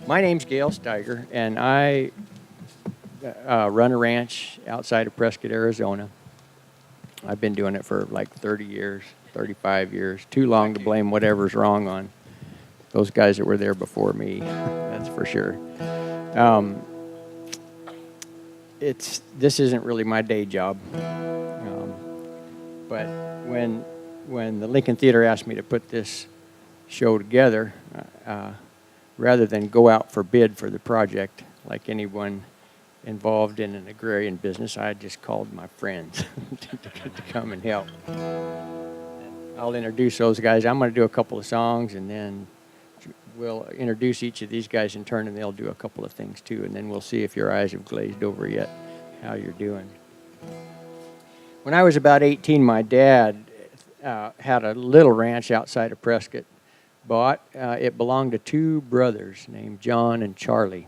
My name's Gail Steiger, and I run a ranch outside of Prescott, Arizona. I've been doing it for like 30 years, 35 years. Too long to blame whatever's wrong on those guys that were there before me, that's for sure. This isn't really my day job, but when the Lincoln Theater asked me to put this show together, rather than go out for bid for the project like anyone involved in an agrarian business, I just called my friends to come and help. I'll introduce those guys. I'm going to do a couple of songs, and then we'll introduce each of these guys in turn, and they'll do a couple of things too, and then we'll see if your eyes have glazed over yet, how you're doing. When I was about 18, my dad had a little ranch outside of Prescott. It belonged to two brothers named John and Charlie.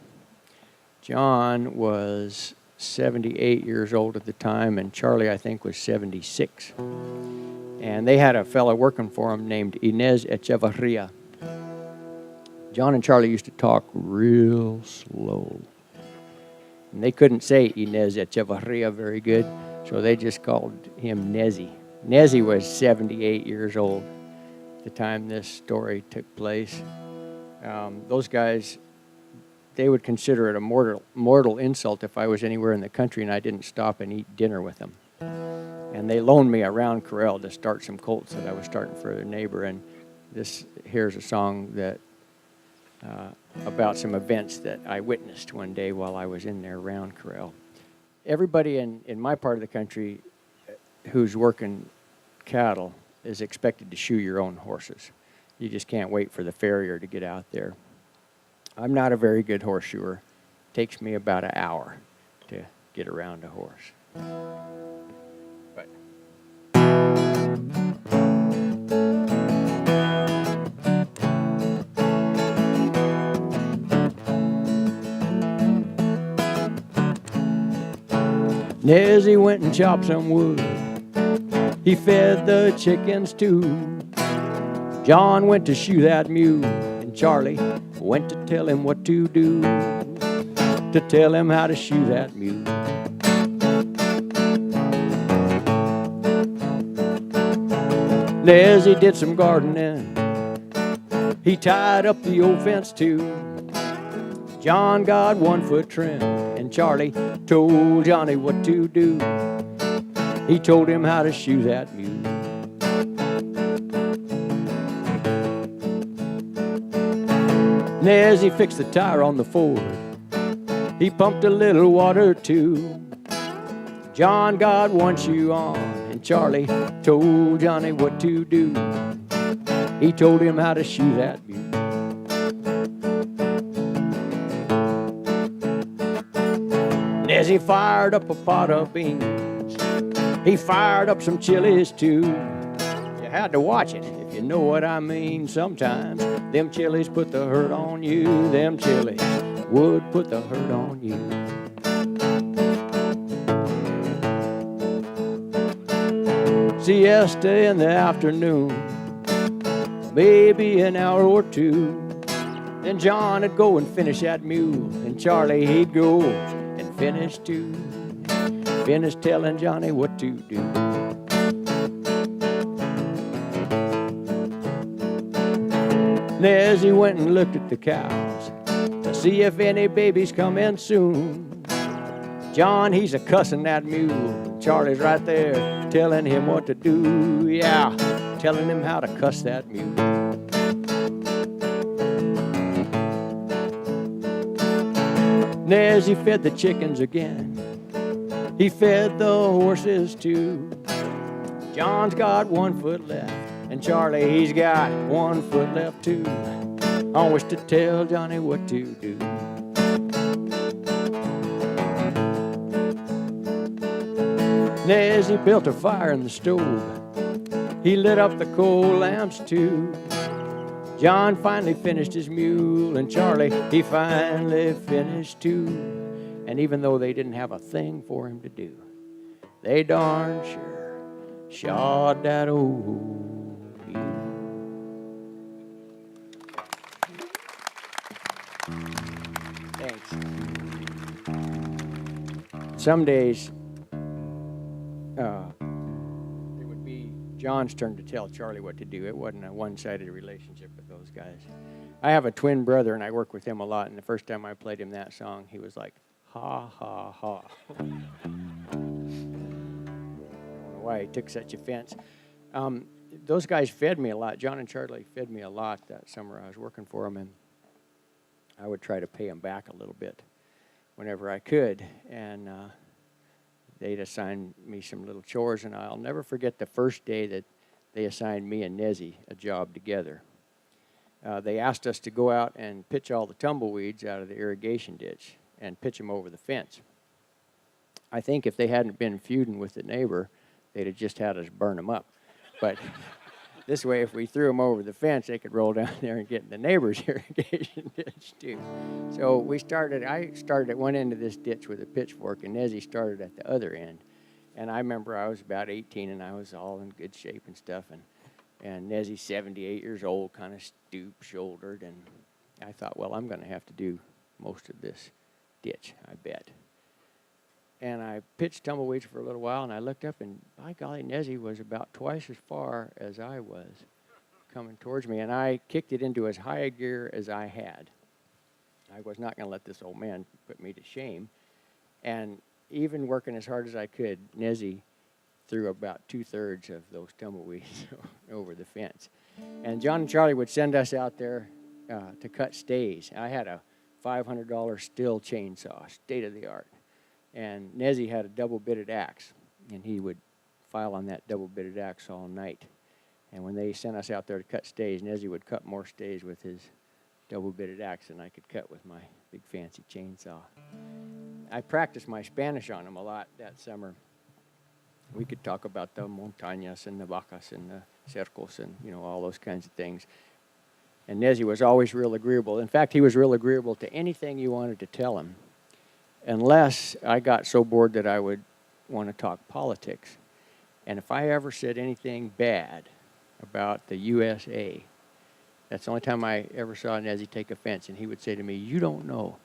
John was 78 years old at the time, and Charlie, I think, was 76. And they had a fellow working for them named Inez Echevarria. John and Charlie used to talk real slow. And they couldn't say Inez Echevarria very good, so they just called him Nezzy. Nezzy was 78 years old at the time this story took place. Those guys, they would consider it a mortal insult if I was anywhere in the country and I didn't stop and eat dinner with them. And they loaned me a round corral to start some colts that I was starting for their neighbor. And here's a song that about some events that I witnessed one day while I was in their round corral. Everybody in my part of the country who's working cattle is expected to shoe your own horses. You just can't wait for the farrier to get out there. I'm not a very good horse shoer. It takes me about an hour to get around a horse. But Nezzy went and chopped some wood. He fed the chickens too. John went to shoe that mule, and Charlie went to tell him what to do, to tell him how to shoe that mule. Nezzy did some gardening. He tied up the old fence too. John got 1 foot trim, and Charlie told Johnny what to do. He told him how to shoe that mule. Nezzy fixed the tire on the Ford. He pumped a little water too. John got 1 shoe on, and Charlie told Johnny what to do. He told him how to shoe that mule. Nezzy fired up a pot of beans. He fired up some chilies too. You had to watch it, if you know what I mean. Sometimes them chilies put the hurt on you. Them chilies would put the hurt on you. Siesta in the afternoon, maybe an hour or two. Then John would go and finish that mule, and Charlie, he'd go and finish too. Finish telling Johnny what to do. Nezzy went and looked at the cows to see if any babies come in soon. John, he's a cussing that mule. Charlie's right there telling him what to do. Yeah, telling him how to cuss that mule. Nezzy fed the chickens again. He fed the horses too. John's got 1 foot left, and Charlie, he's got 1 foot left too. Always to tell Johnny what to do. Nezzy built a fire in the stove. He lit up the coal lamps too. John finally finished his mule, and Charlie, he finally finished too. And even though they didn't have a thing for him to do, they darn sure shod that old mule. some days it would be John's turn to tell Charlie what to do. It wasn't a one-sided relationship with those guys. I have a twin brother, and I work with him a lot, and the first time I played him that song, he was like, ha, ha, ha. I don't know why he took such offense. Those guys fed me a lot. John and Charlie fed me a lot that summer I was working for them, and I would try to pay them back a little bit whenever I could, and they'd assign me some little chores, and I'll never forget the first day that they assigned me and Nezzy a job together. They asked us to go out and pitch all the tumbleweeds out of the irrigation ditch and pitch them over the fence. I think if they hadn't been feuding with the neighbor, they'd have just had us burn them up. But this way, if we threw them over the fence, they could roll down there and get in the neighbor's irrigation ditch too. So I started at one end of this ditch with a pitchfork, and Nezzy started at the other end. And I remember I was about 18, and I was all in good shape and stuff. And Nezzy's 78 years old, kind of stoop-shouldered. And I thought, well, I'm going to have to do most of this ditch, I bet. And I pitched tumbleweeds for a little while, and I looked up, and by golly, Nezzy was about twice as far as I was coming towards me. And I kicked it into as high a gear as I had. I was not going to let this old man put me to shame. And even working as hard as I could, Nezzy threw about 2/3 of those tumbleweeds over the fence. And John and Charlie would send us out there to cut stays. I had a $500 Stihl chainsaw, state of the art. And Nezzy had a double-bitted axe, and he would file on that double-bitted axe all night. And when they sent us out there to cut stays, Nezzy would cut more stays with his double-bitted axe than I could cut with my big fancy chainsaw. I practiced my Spanish on him a lot that summer. We could talk about the montañas and the vacas and the cercos and, all those kinds of things. And Nezzy was always real agreeable. In fact, he was real agreeable to anything you wanted to tell him, unless I got so bored that I would want to talk politics. And if I ever said anything bad about the USA, that's the only time I ever saw Nezzy take offense. And he would say to me, "You don't know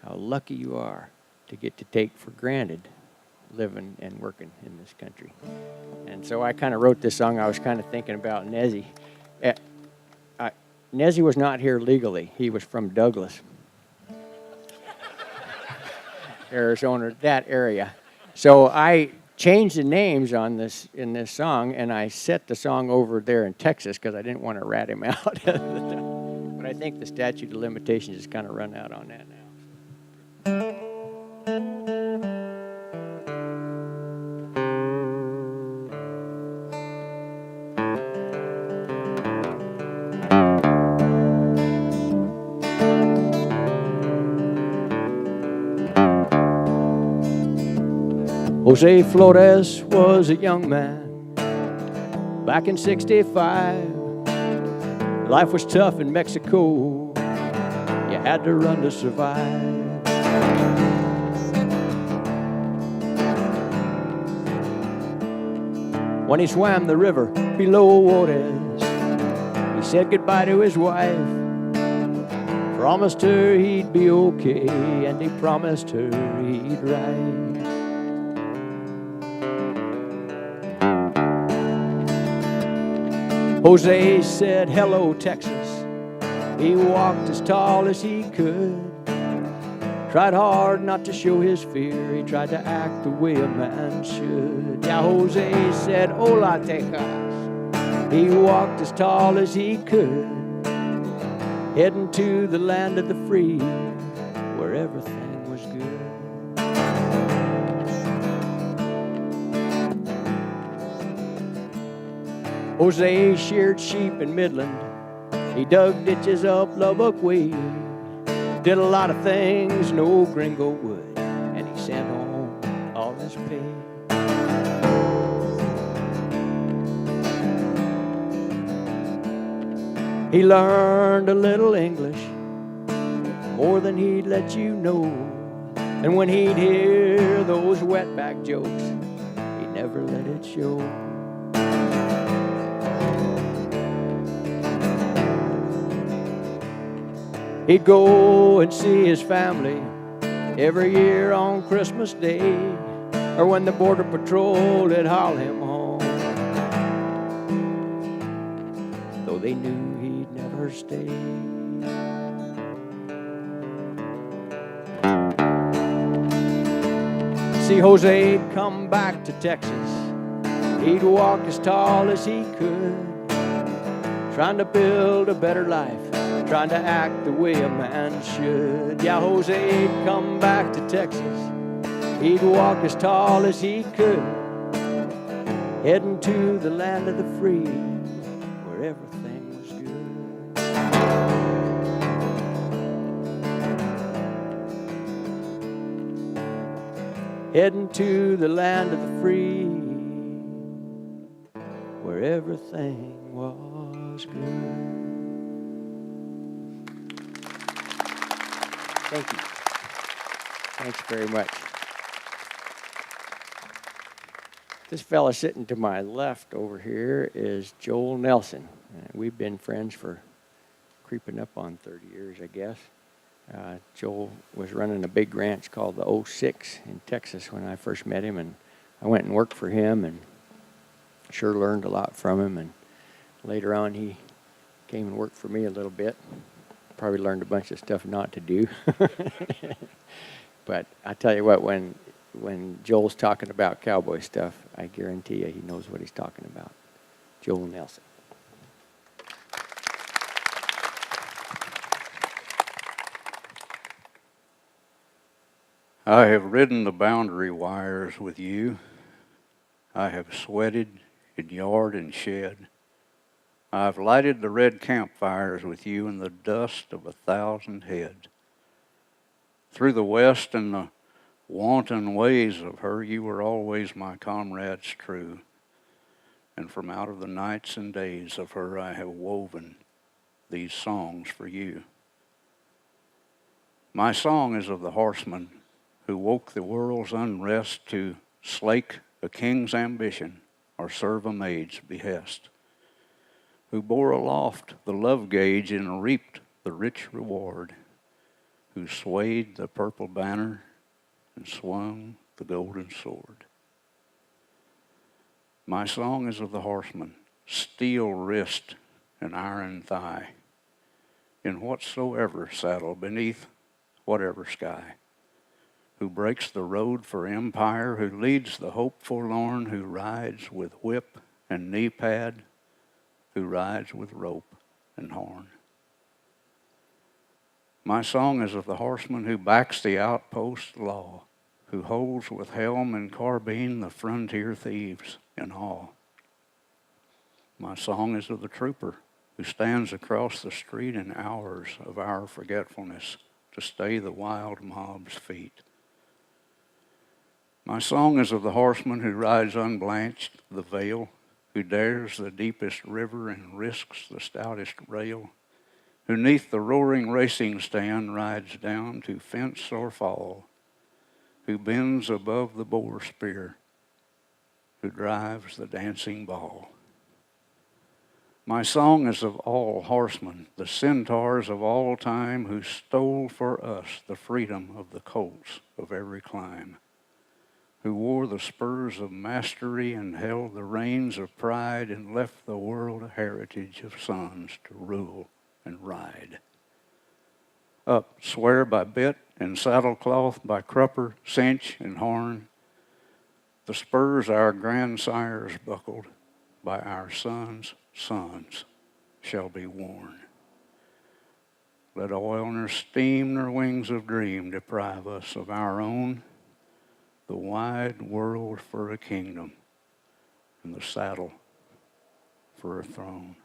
how lucky you are to get to take for granted living and working in this country." And so I kind of wrote this song. I was kind of thinking about Nezzy. Nezzy was not here legally. He was from Douglas, Arizona, that area. So I changed the names in this song, and I set the song over there in Texas because I didn't want to rat him out. But I think the statute of limitations has kind of run out on that now. Jose Flores was a young man back in '65. Life was tough in Mexico. You had to run to survive. When he swam the river below Juarez, he said goodbye to his wife, promised her he'd be okay, and he promised her he'd ride. Jose said, "Hello, Texas." He walked as tall as he could, tried hard not to show his fear. He tried to act the way a man should. Yeah, Jose said, "Hola, Texas." He walked as tall as he could, heading to the land of the free, where everything was good. Jose sheared sheep in Midland. He dug ditches up Lubbock way. Did a lot of things no gringo would, and he sent home all his pay. He learned a little English, more than he'd let you know. And when he'd hear those wetback jokes, he'd never let it show. He'd go and see his family every year on Christmas Day, or when the border patrol would haul him home, though they knew he'd never stay. See, Jose'd come back to Texas. He'd walk as tall as he could, trying to build a better life, trying to act the way a man should. Yeah, Jose'd come back to Texas. He'd walk as tall as he could, heading to the land of the free, where everything was good. Heading to the land of the free, where everything was good. Thank you. Thanks very much. This fella sitting to my left over here is Joel Nelson. We've been friends for creeping up on 30 years, I guess. Joel was running a big ranch called the 06 in Texas when I first met him, and I went and worked for him and sure learned a lot from him. And later on, he came and worked for me a little bit. Probably learned a bunch of stuff not to do. But I tell you what, when Joel's talking about cowboy stuff, I guarantee you he knows what he's talking about. Joel Nelson. I have ridden the boundary wires with you. I have sweated in yard and shed. I've lighted the red campfires with you in the dust of 1,000 head. Through the west and the wanton ways of her, you were always my comrades true. And from out of the nights and days of her, I have woven these songs for you. My song is of the horseman who woke the world's unrest to slake a king's ambition or serve a maid's behest, who bore aloft the love gauge and reaped the rich reward, who swayed the purple banner and swung the golden sword. My song is of the horseman, steel wrist and iron thigh, in whatsoever saddle beneath whatever sky, who breaks the road for empire, who leads the hope forlorn, who rides with whip and knee pad, who rides with rope and horn. My song is of the horseman who backs the outpost law, who holds with helm and carbine the frontier thieves in awe. My song is of the trooper who stands across the street in hours of our forgetfulness to stay the wild mob's feet. My song is of the horseman who rides unblanched the vale, who dares the deepest river and risks the stoutest rail, who neath the roaring racing stand rides down to fence or fall, who bends above the boar spear, who drives the dancing ball. My song is of all horsemen, the centaurs of all time, who stole for us the freedom of the colts of every clime, who wore the spurs of mastery and held the reins of pride and left the world a heritage of sons to rule and ride. Up, swear by bit and saddlecloth, by crupper, cinch, and horn, the spurs our grandsires buckled by our sons' sons shall be worn. Let oil nor steam nor wings of dream deprive us of our own, the wide world for a kingdom and the saddle for a throne.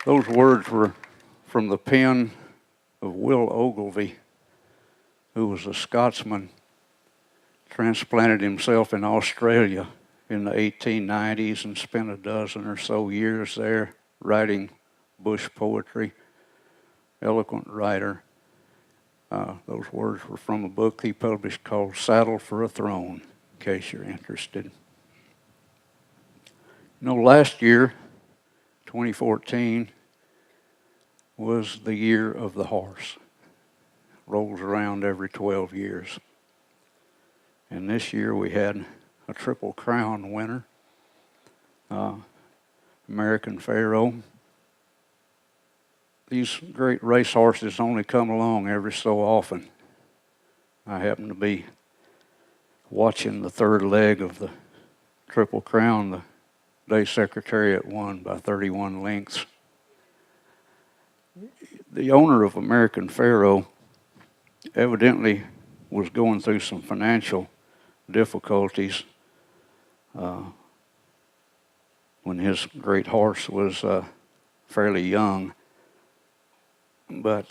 Those words were from the pen of Will Ogilvie, who was a Scotsman, transplanted himself in Australia in the 1890s and spent a dozen or so years there writing bush poetry, eloquent writer. Those words were from a book he published called Saddle for a Throne, in case you're interested. You know, last year 2014 was the year of the horse. Rolls around every 12 years. And this year we had a Triple Crown winner, American Pharoah. These great race horses only come along every so often. I happened to be watching the third leg of the Triple Crown. The Day Secretariat won by 31 lengths. The owner of American Pharoah evidently was going through some financial difficulties when his great horse was fairly young. But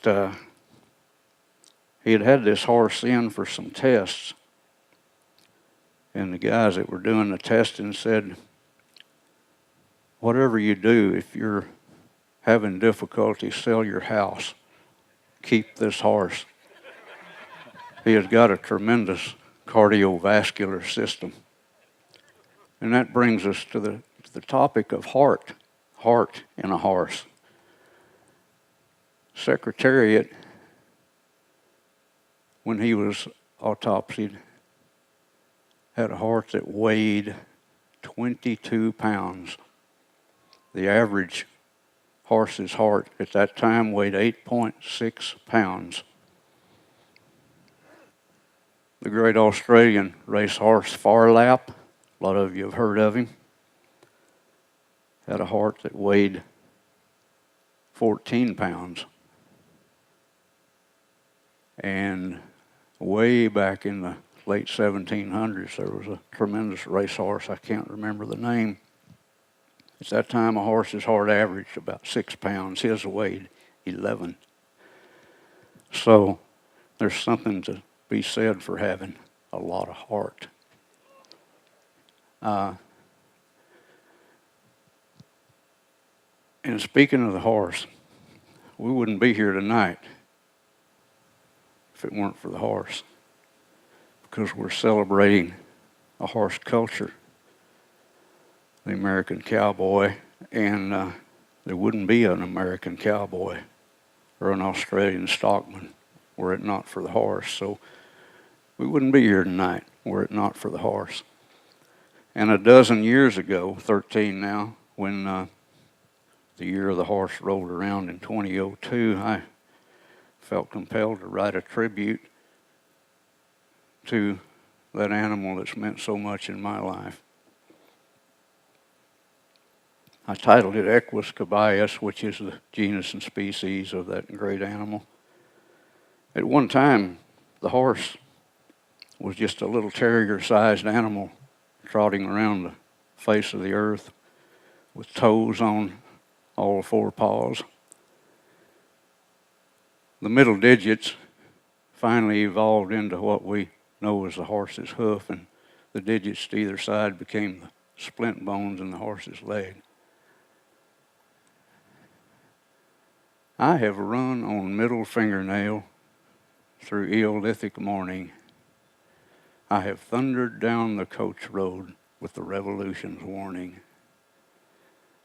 he had this horse in for some tests. And the guys that were doing the testing said, whatever you do, if you're having difficulty, sell your house. Keep this horse. He has got a tremendous cardiovascular system. And that brings us to the topic of heart in a horse. Secretariat, when he was autopsied, had a heart that weighed 22 pounds. The average horse's heart at that time weighed 8.6 pounds. The great Australian racehorse Farlap, a lot of you have heard of him, had a heart that weighed 14 pounds. And way back in the late 1700s, there was a tremendous racehorse. I can't remember the name. At that time, a horse's heart averaged about 6 pounds. His weighed 11. So there's something to be said for having a lot of heart. And speaking of the horse, we wouldn't be here tonight if it weren't for the horse, because we're celebrating a horse culture, the American cowboy, and there wouldn't be an American cowboy or an Australian stockman were it not for the horse. So we wouldn't be here tonight were it not for the horse. And a dozen years ago, 13 now, when the year of the horse rolled around in 2002, I felt compelled to write a tribute to that animal that's meant so much in my life. I titled it Equus caballos, which is the genus and species of that great animal. At one time, the horse was just a little terrier-sized animal trotting around the face of the earth with toes on all four paws. The middle digits finally evolved into what we know as the horse's hoof, and the digits to either side became the splint bones in the horse's leg. I have run on middle fingernail through Eolithic morning. I have thundered down the coach road with the revolution's warning.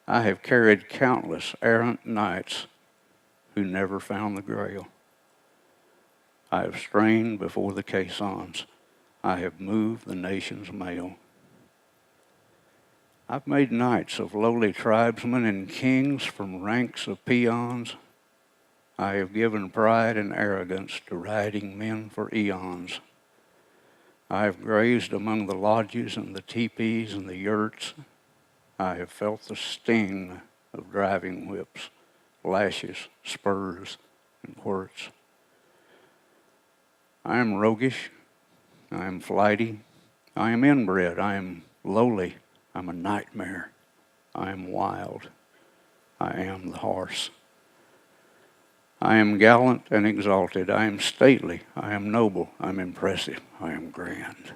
I have carried countless errant knights who never found the grail. I have strained before the caissons. I have moved the nation's mail. I've made knights of lowly tribesmen and kings from ranks of peons. I have given pride and arrogance to riding men for eons. I have grazed among the lodges and the teepees and the yurts. I have felt the sting of driving whips, lashes, spurs, and quirts. I am roguish. I am flighty. I am inbred. I am lowly. I'm a nightmare. I am wild. I am the horse. I am gallant and exalted. I am stately. I am noble. I am impressive. I am grand.